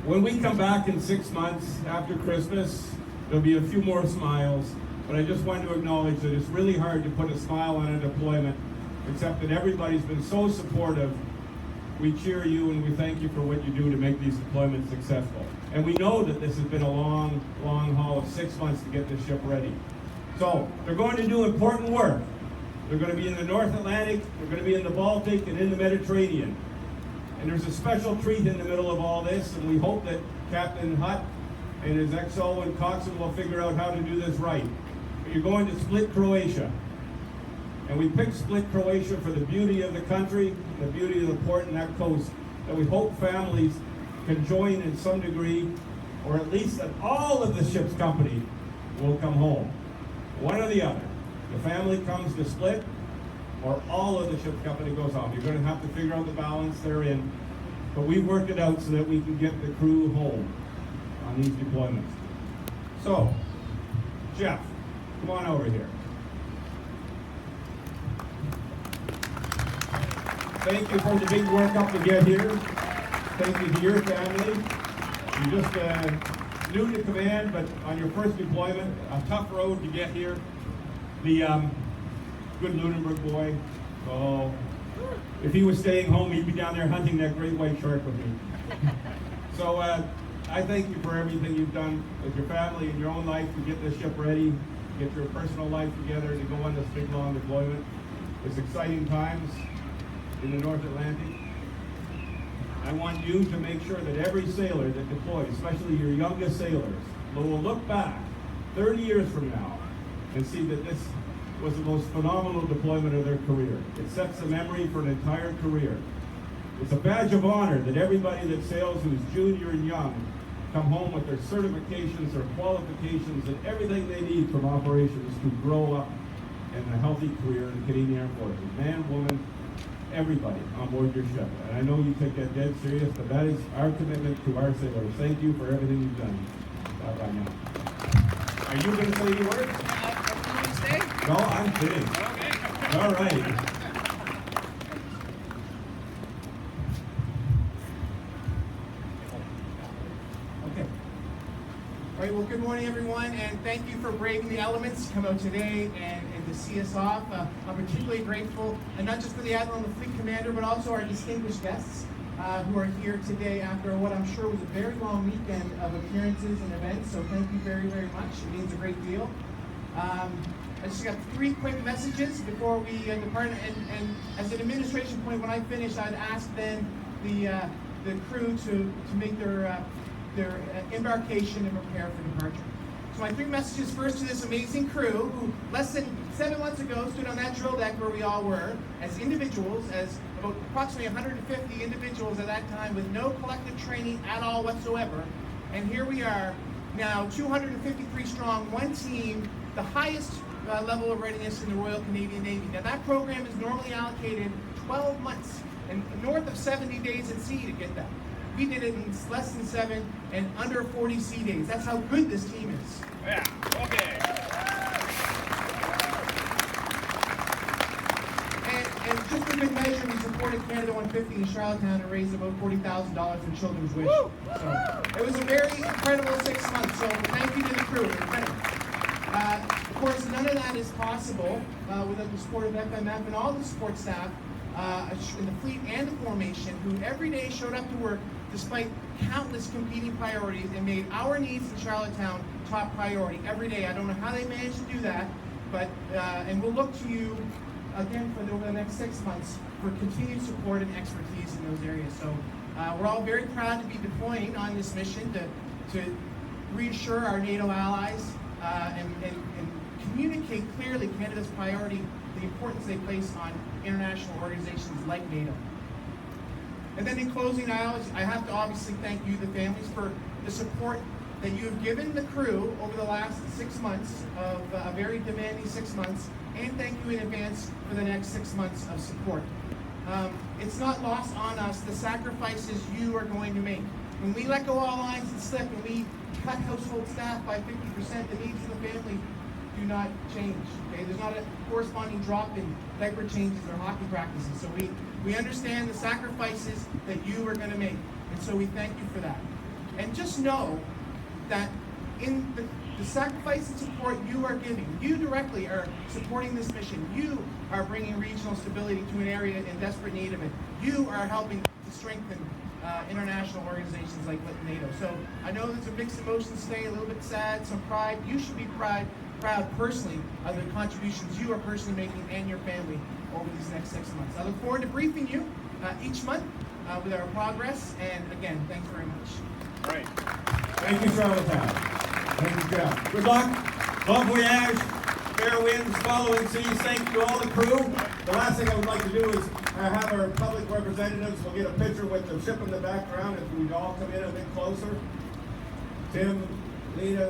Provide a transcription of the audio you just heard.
When we come back in 6 months after Christmas, there'll be a few more smiles, but I just want to acknowledge that it's really hard to put a smile on a deployment, except that everybody's been so supportive. We cheer you and we thank you for what you do to make these deployments successful. And we know that this has been a long, long haul of 6 months to get this ship ready. So they're going to do important work. They're going to be in the North Atlantic, they're going to be in the Baltic and in the Mediterranean. And there's a special treat in the middle of all this, and we hope that Captain Hutt and his XO and coxswain will figure out how to do this right. But you're going to Split, Croatia. And we picked Split, Croatia for the beauty of the country, the beauty of the port and that coast, that we hope families can join in some degree, or at least that all of the ship's company will come home. One or the other. The family comes to Split, or all of the ship's company goes home. You're going to have to figure out the balance therein, but we've worked it out so that we can get the crew home on these deployments. So, Jeff, come on over here. Thank you for the big work up to get here. Thank you to your family. You're just new to command, but on your first deployment, a tough road to get here. The good Lunenburg boy. Oh, if he was staying home, he'd be down there hunting that great white shark with me. So I thank you for everything you've done with your family and your own life to get this ship ready, get your personal life together to go on this big long deployment. It's exciting times in the North Atlantic. I want you to make sure that every sailor that deploys, especially your youngest sailors, will look back 30 years from now and see that this was the most phenomenal deployment of their career. It sets a memory for an entire career. It's a badge of honor that everybody that sails who's junior and young come home with their certifications, their qualifications, and everything they need from operations to grow up in a healthy career in the Canadian Armed Forces. Man, woman, everybody on board your ship. And I know you take that dead serious, but that is our commitment to our sailors. Thank you for everything you've done. Bye now. Are you going to say any words? No, I'm kidding. Okay. All right. Okay. All right, well, good morning, everyone, and thank you for braving the elements to come out today and to see us off. I'm particularly grateful, and not just for the Admiral and the Fleet Commander, but also our distinguished guests who are here today after what I'm sure was a very long weekend of appearances and events, so thank you very, very much. It means a great deal. I just got 3 quick messages before we depart, and as an administration point, when I finish, I'd ask then the crew to make their embarkation and prepare for departure. So my 3 messages first to this amazing crew who less than 7 months ago stood on that drill deck where we all were as individuals, as about approximately 150 individuals at that time with no collective training at all whatsoever. And here we are now 253 strong, one team, the highest level of readiness in the Royal Canadian Navy. Now that program is normally allocated 12 months and north of 70 days at sea to get that. We did it in less than 7 and under 40 sea days. That's how good this team is. Yeah, okay. And just for good measure, we supported Canada 150 in Charlottetown and raised about $40,000 for Children's Wish. So it was a very incredible 6 months. So thank you to the crew. Incredible. Of course, none of that is possible without the support of FMF and all the support staff in the fleet and the formation who every day showed up to work despite countless competing priorities and made our needs in Charlottetown top priority every day. I don't know how they managed to do that, but and we'll look to you again over the next 6 months for continued support and expertise in those areas. So we're all very proud to be deploying on this mission to reassure our NATO allies and communicate clearly Canada's priority, the importance they place on international organizations like NATO. And then in closing, I have to obviously thank you, the families, for the support that you have given the crew over the last 6 months of a very demanding 6 months, and thank you in advance for the next 6 months of support. It's not lost on us the sacrifices you are going to make. When we let go all lines and slip and we cut household staff by 50%, the needs of the family do not change. Okay, there's not a corresponding drop in diaper changes or hockey practices. So we understand the sacrifices that you are going to make, and so we thank you for that. And just know that in the sacrifice and support you are giving, you directly are supporting this mission. You are bringing regional stability to an area in desperate need of it. You are helping to strengthen international organizations like NATO. So I know there's a mixed emotions today, a little bit sad, some pride. You should be proud personally of the contributions you are personally making and your family over these next 6 months. I look forward to briefing you each month with our progress. And again, thanks very much. All right. Thank you, Charlottetown. Thank you, Jeff. Good luck. Bon voyage. Fair winds, following seas. Thank you to all the crew. The last thing I would like to do is have our public representatives. We'll get a picture with the ship in the background if we all come in a bit closer. Tim, Lena.